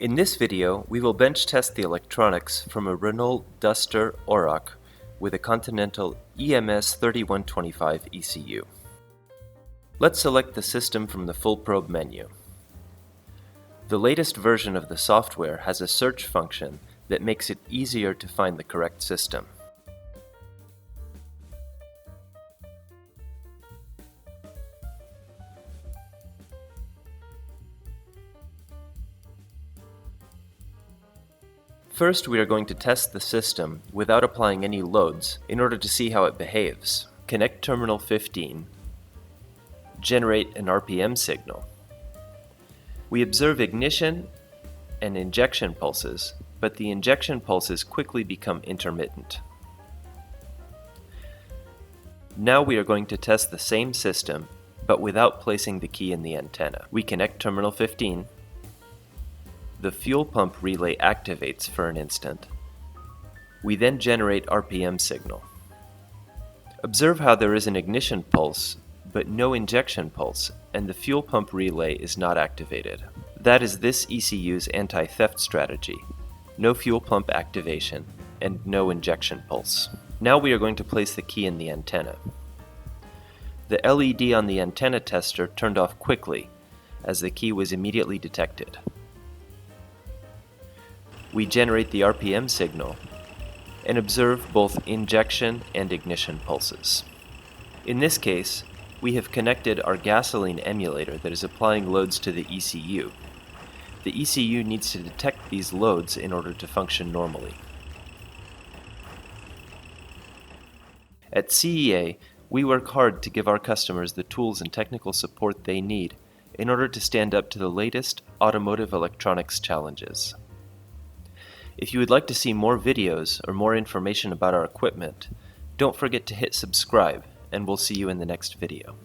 In this video, we will bench test the electronics from a Renault Duster Oroch with a Continental EMS3125 ECU. Let's select the system from the full probe menu. The latest version of the software has a search function that makes it easier to find the correct system. First, we are going to test the system without applying any loads in order to see how it behaves. Connect terminal 15, generate an RPM signal. We observe ignition and injection pulses, but the injection pulses quickly become intermittent. Now we are going to test the same system, but without placing the key in the antenna. We connect terminal 15. The fuel pump relay activates for an instant. We then generate RPM signal. Observe how there is an ignition pulse, but no injection pulse, and the fuel pump relay is not activated. That is this ECU's anti-theft strategy. No fuel pump activation, and no injection pulse. Now we are going to place the key in the antenna. The LED on the antenna tester turned off quickly, as the key was immediately detected. We generate the RPM signal and observe both injection and ignition pulses. In this case, we have connected our gasoline emulator that is applying loads to the ECU. The ECU needs to detect these loads in order to function normally. At CEA, we work hard to give our customers the tools and technical support they need in order to stand up to the latest automotive electronics challenges. If you would like to see more videos or more information about our equipment, don't forget to hit subscribe, and we'll see you in the next video.